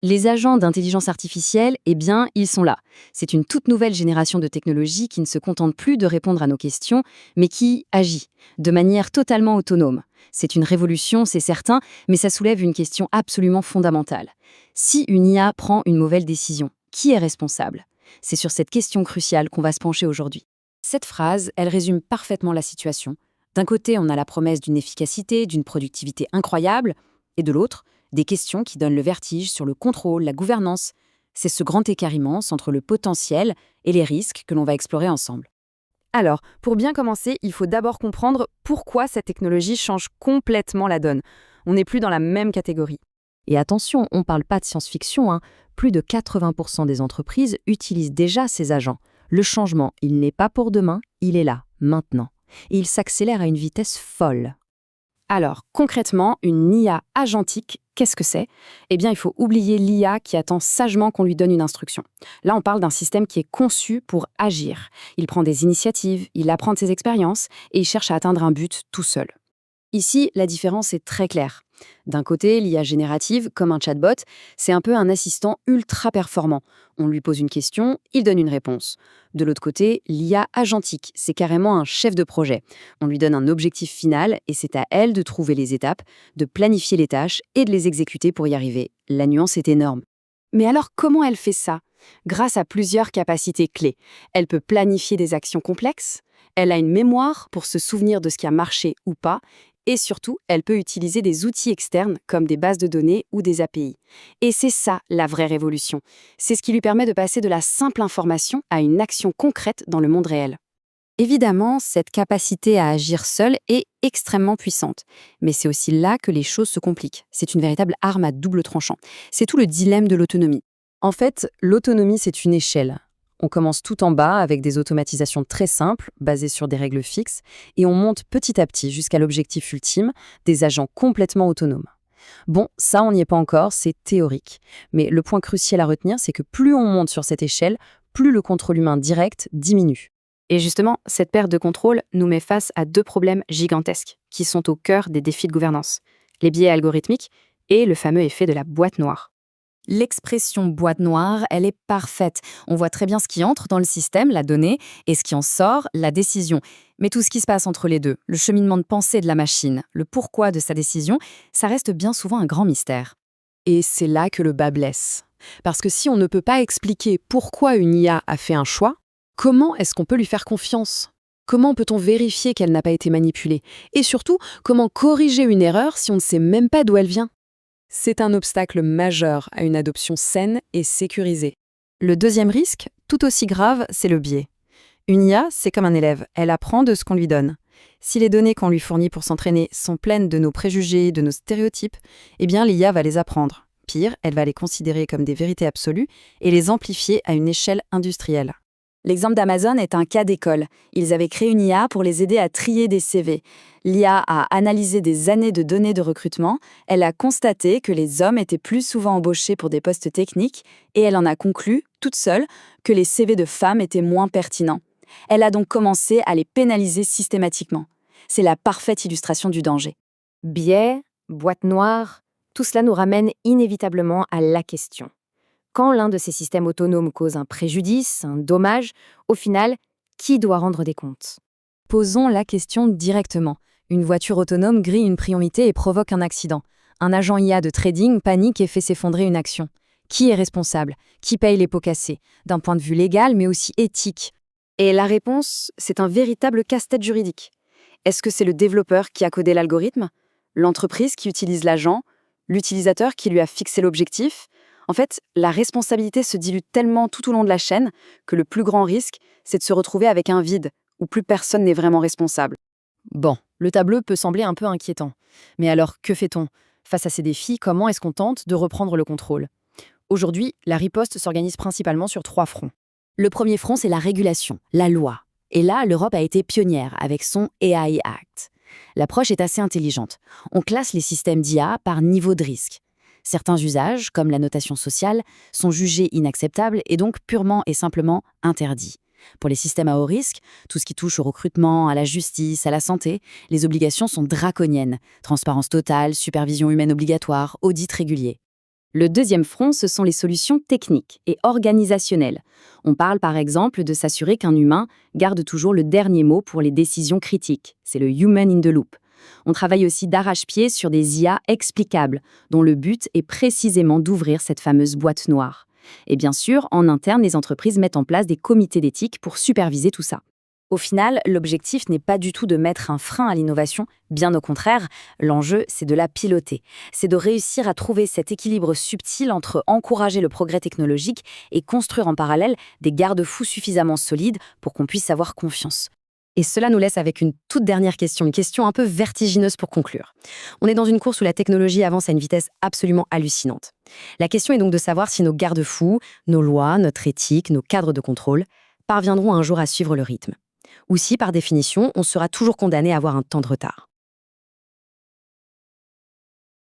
Les agents d'intelligence artificielle, eh bien, ils sont là. C'est une toute nouvelle génération de technologies qui ne se contente plus de répondre à nos questions, mais qui agit, de manière totalement autonome. C'est une révolution, c'est certain, mais ça soulève une question absolument fondamentale. Si une IA prend une mauvaise décision, qui est responsable? C'est sur cette question cruciale qu'on va se pencher aujourd'hui. Cette phrase, elle résume parfaitement la situation. D'un côté, on a la promesse d'une efficacité, d'une productivité incroyable, et de l'autre, des questions qui donnent le vertige sur le contrôle, la gouvernance. C'est ce grand écart immense entre le potentiel et les risques que l'on va explorer ensemble. Alors, pour bien commencer, il faut d'abord comprendre pourquoi cette technologie change complètement la donne. On n'est plus dans la même catégorie. Et attention, on ne parle pas de science-fiction, hein. Plus de 80% des entreprises utilisent déjà ces agents. Le changement, il n'est pas pour demain, il est là, maintenant. Et il s'accélère à une vitesse folle. Alors, concrètement, une IA agentique, qu'est-ce que c'est? Eh bien, il faut oublier l'IA qui attend sagement qu'on lui donne une instruction. Là, on parle d'un système qui est conçu pour agir. Il prend des initiatives, il apprend de ses expériences et il cherche à atteindre un but tout seul. Ici, la différence est très claire. D'un côté, l'IA générative, comme un chatbot, c'est un peu un assistant ultra performant. On lui pose une question, il donne une réponse. De l'autre côté, l'IA agentique, c'est carrément un chef de projet. On lui donne un objectif final et c'est à elle de trouver les étapes, de planifier les tâches et de les exécuter pour y arriver. La nuance est énorme. Mais alors, comment elle fait ça? Grâce à plusieurs capacités clés. Elle peut planifier des actions complexes, elle a une mémoire pour se souvenir de ce qui a marché ou pas, et surtout, elle peut utiliser des outils externes comme des bases de données ou des API. Et c'est ça la vraie révolution. C'est ce qui lui permet de passer de la simple information à une action concrète dans le monde réel. Évidemment, cette capacité à agir seule est extrêmement puissante. Mais c'est aussi là que les choses se compliquent. C'est une véritable arme à double tranchant. C'est tout le dilemme de l'autonomie. En fait, l'autonomie, c'est une échelle. On commence tout en bas avec des automatisations très simples, basées sur des règles fixes, et on monte petit à petit jusqu'à l'objectif ultime, des agents complètement autonomes. Bon, ça, on n'y est pas encore, c'est théorique. Mais le point crucial à retenir, c'est que plus on monte sur cette échelle, plus le contrôle humain direct diminue. Et justement, cette perte de contrôle nous met face à deux problèmes gigantesques, qui sont au cœur des défis de gouvernance. Les biais algorithmiques et le fameux effet de la boîte noire. L'expression boîte noire, elle est parfaite. On voit très bien ce qui entre dans le système, la donnée, et ce qui en sort, la décision. Mais tout ce qui se passe entre les deux, le cheminement de pensée de la machine, le pourquoi de sa décision, ça reste bien souvent un grand mystère. Et c'est là que le bas blesse. Parce que si on ne peut pas expliquer pourquoi une IA a fait un choix, comment est-ce qu'on peut lui faire confiance? Comment peut-on vérifier qu'elle n'a pas été manipulée? Et surtout, comment corriger une erreur si on ne sait même pas d'où elle vient? C'est un obstacle majeur à une adoption saine et sécurisée. Le deuxième risque, tout aussi grave, c'est le biais. Une IA, c'est comme un élève, elle apprend de ce qu'on lui donne. Si les données qu'on lui fournit pour s'entraîner sont pleines de nos préjugés, de nos stéréotypes, eh bien l'IA va les apprendre. Pire, elle va les considérer comme des vérités absolues et les amplifier à une échelle industrielle. L'exemple d'Amazon est un cas d'école. Ils avaient créé une IA pour les aider à trier des CV. L'IA a analysé des années de données de recrutement, elle a constaté que les hommes étaient plus souvent embauchés pour des postes techniques et elle en a conclu, toute seule, que les CV de femmes étaient moins pertinents. Elle a donc commencé à les pénaliser systématiquement. C'est la parfaite illustration du danger. Biais, boîte noire, tout cela nous ramène inévitablement à la question. Quand l'un de ces systèmes autonomes cause un préjudice, un dommage, au final, qui doit rendre des comptes? Posons la question directement. Une voiture autonome grille une priorité et provoque un accident. Un agent IA de trading panique et fait s'effondrer une action. Qui est responsable? Qui paye les pots cassés? D'un point de vue légal, mais aussi éthique. Et la réponse, c'est un véritable casse-tête juridique. Est-ce que c'est le développeur qui a codé l'algorithme? L'entreprise qui utilise l'agent? L'utilisateur qui lui a fixé l'objectif? En fait, la responsabilité se dilue tellement tout au long de la chaîne que le plus grand risque, c'est de se retrouver avec un vide où plus personne n'est vraiment responsable. Bon, le tableau peut sembler un peu inquiétant. Mais alors, que fait-on? Face à ces défis, comment est-ce qu'on tente de reprendre le contrôle? Aujourd'hui, la riposte s'organise principalement sur 3 fronts. Le premier front, c'est la régulation, la loi. Et là, l'Europe a été pionnière avec son AI Act. L'approche est assez intelligente. On classe les systèmes d'IA par niveau de risque. Certains usages, comme la notation sociale, sont jugés inacceptables et donc purement et simplement interdits. Pour les systèmes à haut risque, tout ce qui touche au recrutement, à la justice, à la santé, les obligations sont draconiennes. Transparence totale, supervision humaine obligatoire, audit régulier. Le deuxième front, ce sont les solutions techniques et organisationnelles. On parle par exemple de s'assurer qu'un humain garde toujours le dernier mot pour les décisions critiques. C'est le human in the loop. On travaille aussi d'arrache-pied sur des IA explicables, dont le but est précisément d'ouvrir cette fameuse boîte noire. Et bien sûr, en interne, les entreprises mettent en place des comités d'éthique pour superviser tout ça. Au final, l'objectif n'est pas du tout de mettre un frein à l'innovation, bien au contraire, l'enjeu, c'est de la piloter. C'est de réussir à trouver cet équilibre subtil entre encourager le progrès technologique et construire en parallèle des garde-fous suffisamment solides pour qu'on puisse avoir confiance. Et cela nous laisse avec une toute dernière question, une question un peu vertigineuse pour conclure. On est dans une course où la technologie avance à une vitesse absolument hallucinante. La question est donc de savoir si nos garde-fous, nos lois, notre éthique, nos cadres de contrôle parviendront un jour à suivre le rythme. Ou si, par définition, on sera toujours condamné à avoir un temps de retard.